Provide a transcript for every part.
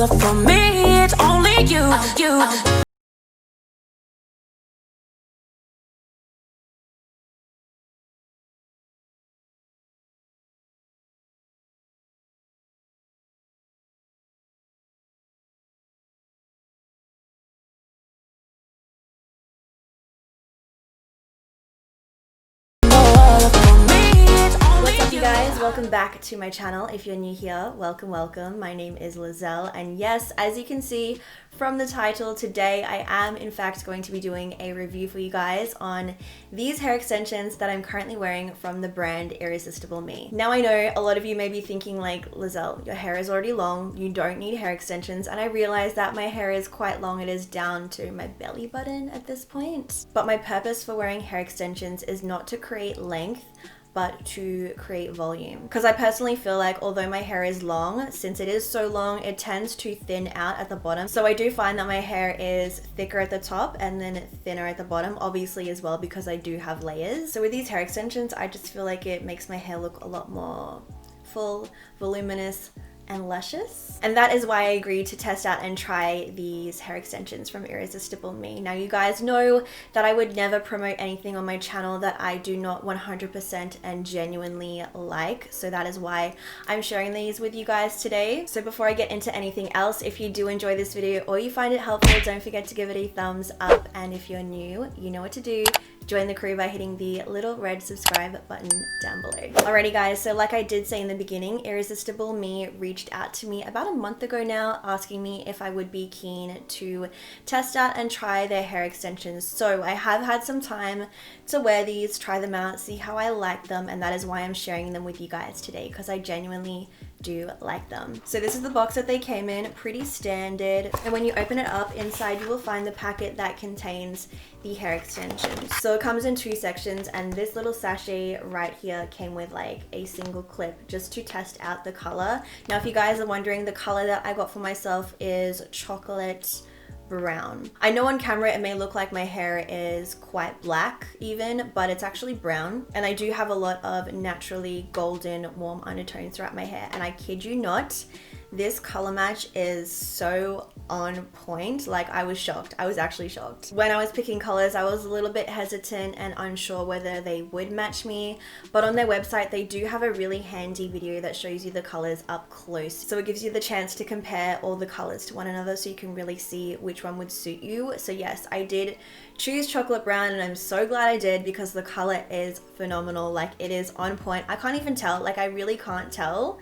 all up for me, it's only you. Guys, welcome back to my channel. If you're new here, welcome. My name is Leizel, and yes, as you can see from the title, today I am in fact going to be doing a review for you guys on these hair extensions that I'm currently wearing from the brand Irresistible Me. Now I know a lot of you may be thinking like, Leizel, your hair is already long, you don't need hair extensions, and I realize that my hair is quite long. It is down to my belly button at this point. But my purpose for wearing hair extensions is not to create length, but to create volume. Because I personally feel like although my hair is long, since it is so long, it tends to thin out at the bottom. So I do find that my hair is thicker at the top and then thinner at the bottom, obviously as well because I do have layers. So with these hair extensions, I just feel like it makes my hair look a lot more full, voluminous, and luscious. And that is why I agreed to test out and try these hair extensions from Irresistible Me. Now you guys know that I would never promote anything on my channel that I do not 100% and genuinely like, so that is why I'm sharing these with you guys today. So before I get into anything else, if you do enjoy this video or you find it helpful, don't forget to give it a thumbs up, and if you're new, you know what to do. Join the crew by hitting the little red subscribe button down below. Alrighty guys, so like I did say in the beginning, Irresistible Me reached out to me about a month ago now asking me if I would be keen to test out and try their hair extensions. So I have had some time to wear these, try them out, see how I like them, and that is why I'm sharing them with you guys today, because I genuinely do like them. So this is the box that they came in, pretty standard. And when you open it up, inside you will find the packet that contains the hair extensions. So it comes in two sections, and this little sachet right here came with like a single clip just to test out the color. Now if you guys are wondering, the color that I got for myself is chocolate brown. I know on camera it may look like my hair is quite black even, but it's actually brown, and I do have a lot of naturally golden warm undertones throughout my hair, and I kid you not, this color match is so on point. Like, I was shocked. I was actually shocked. When I was picking colors, I was a little bit hesitant and unsure whether they would match me, but on their website they do have a really handy video that shows you the colors up close, so it gives you the chance to compare all the colors to one another so you can really see which one would suit you. So yes, I did choose chocolate brown, and I'm so glad I did because the color is phenomenal. Like, it is on point. I can't even tell, like I really can't tell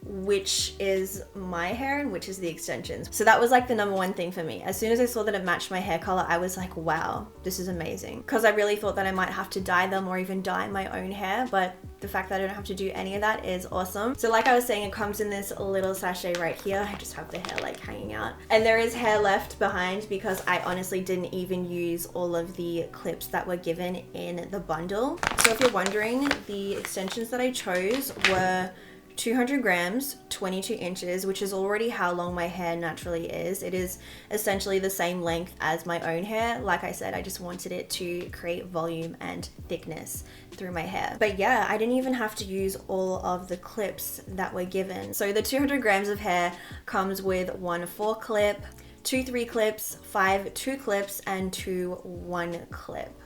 which is my hair and which is the extensions. So that was like the number one thing for me. As soon as I saw that it matched my hair color, I was like, wow, this is amazing. Because I really thought that I might have to dye them or even dye my own hair, but the fact that I don't have to do any of that is awesome. So like I was saying, it comes in this little sachet right here. I just have the hair like hanging out, and there is hair left behind because I honestly didn't even use all of the clips that were given in the bundle. So if you're wondering, the extensions that I chose were 200 grams, 22 inches, which is already how long my hair naturally is. It is essentially the same length as my own hair. Like I said, I just wanted it to create volume and thickness through my hair. But yeah, I didn't even have to use all of the clips that were given. So the 200 grams of hair comes with 1 4 clip, 2 3 clips, 5 2 clips, and 2 1 clip.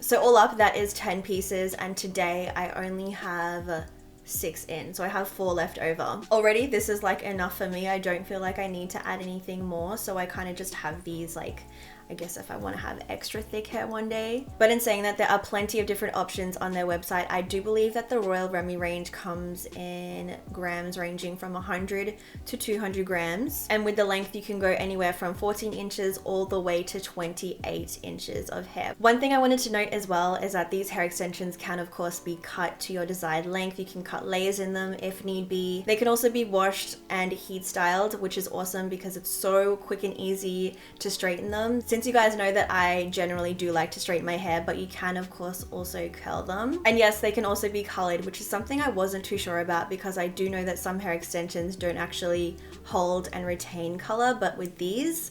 So all up, that is 10 pieces, and today I only have 6 in, so I have 4 left over. Already this is like enough for me. I don't feel like I need to add anything more, so I kind of just have these, like, I guess if I want to have extra thick hair one day. But in saying that, there are plenty of different options on their website. I do believe that the Royal Remy range comes in grams ranging from 100 to 200 grams. And with the length, you can go anywhere from 14 inches all the way to 28 inches of hair. One thing I wanted to note as well is that these hair extensions can of course be cut to your desired length. You can cut layers in them if need be. They can also be washed and heat styled, which is awesome because it's so quick and easy to straighten them. Since you guys know that I generally do like to straighten my hair, but you can of course also curl them. And yes, they can also be colored, which is something I wasn't too sure about because I do know that some hair extensions don't actually hold and retain color, but with these,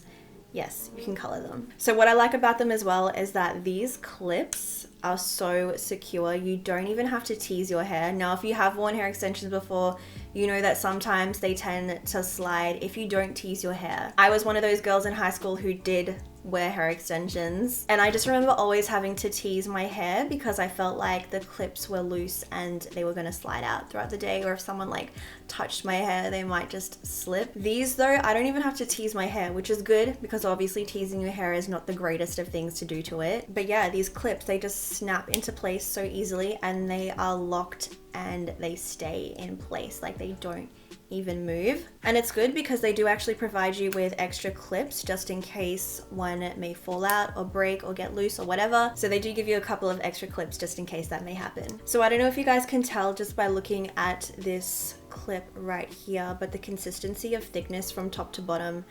yes, you can color them. So what I like about them as well is that these clips are so secure. You don't even have to tease your hair. Now, if you have worn hair extensions before, you know that sometimes they tend to slide if you don't tease your hair. I was one of those girls in high school who did wear hair extensions, and I just remember always having to tease my hair because I felt like the clips were loose and they were gonna slide out throughout the day, or if someone like touched my hair, they might just slip. These though, I don't even have to tease my hair, which is good because obviously teasing your hair is not the greatest of things to do to it. But yeah, these clips, they just snap into place so easily, and they are locked and they stay in place, like they don't even move. And it's good because they do actually provide you with extra clips just in case one may fall out or break or get loose or whatever. So they do give you a couple of extra clips just in case that may happen. So I don't know if you guys can tell just by looking at this clip right here, but the consistency of thickness from top to bottom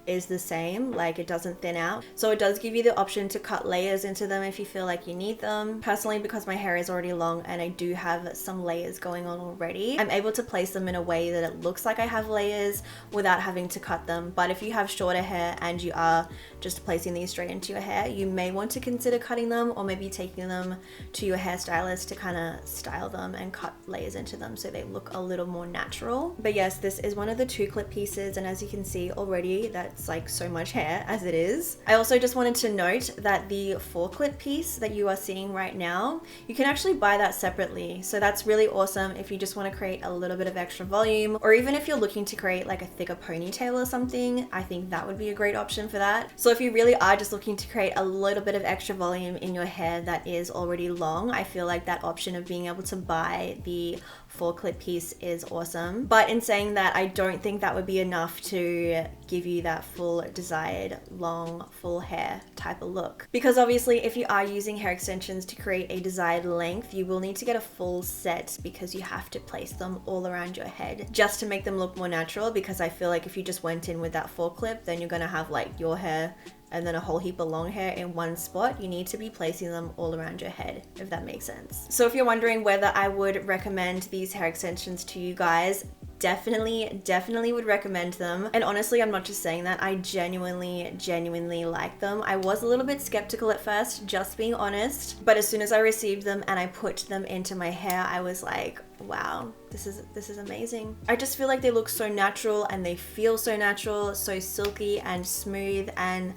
is the same, like it doesn't thin out. So it does give you the option to cut layers into them if you feel like you need them. Personally, because my hair is already long and I do have some layers going on already, I'm able to place them in a way that it looks like I have layers without having to cut them. But if you have shorter hair and you are just placing these straight into your hair, you may want to consider cutting them, or maybe taking them to your hairstylist to kind of style them and cut layers into them so they look a little more natural. But yes, this is one of the 2 clip pieces, and as you can see already, that's like so much hair as it is. I also just wanted to note that the 4 clip piece that you are seeing right now, you can actually buy that separately. So that's really awesome if you just want to create a little bit of extra volume, or even if you're looking to create like a thicker ponytail or something, I think that would be a great option for that. So if you really are just looking to create a little bit of extra volume in your hair that is already long, I feel like that option of being able to buy the 4 clip piece is awesome. But in saying that, I don't think that would be enough to give you that full desired long full hair type of look, because obviously if you are using hair extensions to create a desired length, you will need to get a full set because you have to place them all around your head just to make them look more natural. Because I feel like if you just went in with that 4 clip, then you're gonna have like your hair and then a whole heap of long hair in one spot. You need to be placing them all around your head, if that makes sense. So if you're wondering whether I would recommend these hair extensions to you guys, definitely would recommend them. And honestly, I'm not just saying that, I genuinely like them. I was a little bit skeptical at first, just being honest, but as soon as I received them and I put them into my hair, I was like, wow, this is amazing. I just feel like they look so natural and they feel so natural, so silky and smooth, and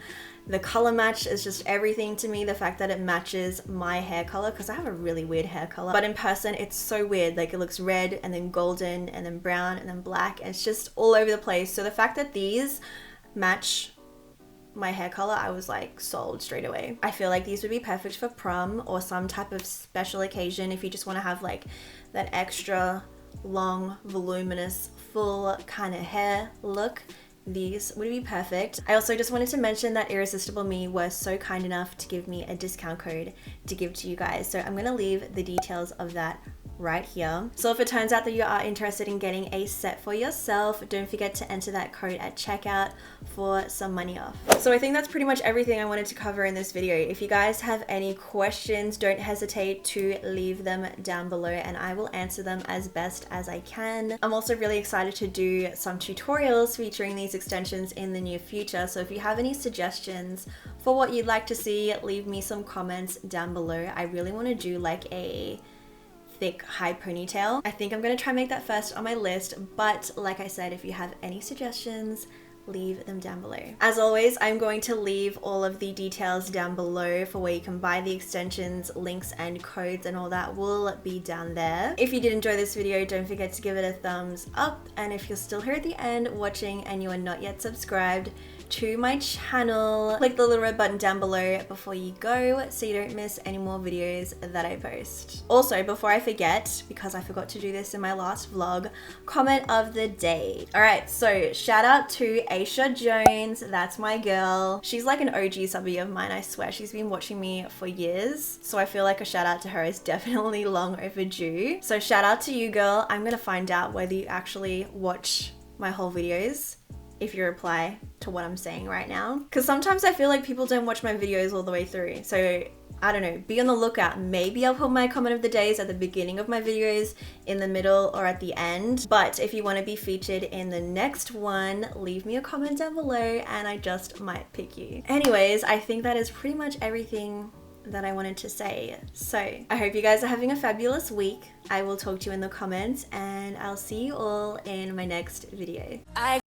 the color match is just everything to me. The fact that it matches my hair color, because I have a really weird hair color, but in person it's so weird. Like it looks red and then golden and then brown and then black, and it's just all over the place. So the fact that these match my hair color, I was like sold straight away. I feel like these would be perfect for prom or some type of special occasion if you just want to have like that extra long, voluminous, full kind of hair look. These would be perfect. I also just wanted to mention that Irresistible Me were so kind enough to give me a discount code to give to you guys. So I'm gonna leave the details of that right here. So if it turns out that you are interested in getting a set for yourself, don't forget to enter that code at checkout for some money off. So I think that's pretty much everything I wanted to cover in this video. If you guys have any questions, don't hesitate to leave them down below and I will answer them as best as I can. I'm also really excited to do some tutorials featuring these extensions in the near future. So if you have any suggestions for what you'd like to see, leave me some comments down below. I really want to do like a thick high ponytail. I think I'm gonna try and make that first on my list, but like I said, if you have any suggestions, leave them down below. As always, I'm going to leave all of the details down below for where you can buy the extensions, links and codes and all that will be down there. If you did enjoy this video, don't forget to give it a thumbs up, and if you're still here at the end watching and you are not yet subscribed to my channel, click the little red button down below before you go so you don't miss any more videos that I post. Also, before I forget, because I forgot to do this in my last vlog, comment of the day. Alright, so shout out to Aisha Jones, that's my girl. She's like an OG subby of mine, I swear. She's been watching me for years, so I feel like a shout out to her is definitely long overdue. So shout out to you, girl. I'm gonna find out whether you actually watch my whole videos if you reply to what I'm saying right now, because sometimes I feel like people don't watch my videos all the way through. So I don't know, be on the lookout. Maybe I'll put my comment of the days at the beginning of my videos, in the middle, or at the end. But if you want to be featured in the next one, leave me a comment down below and I just might pick you. Anyways, I think that is pretty much everything that I wanted to say. So I hope you guys are having a fabulous week. I will talk to you in the comments and I'll see you all in my next video. I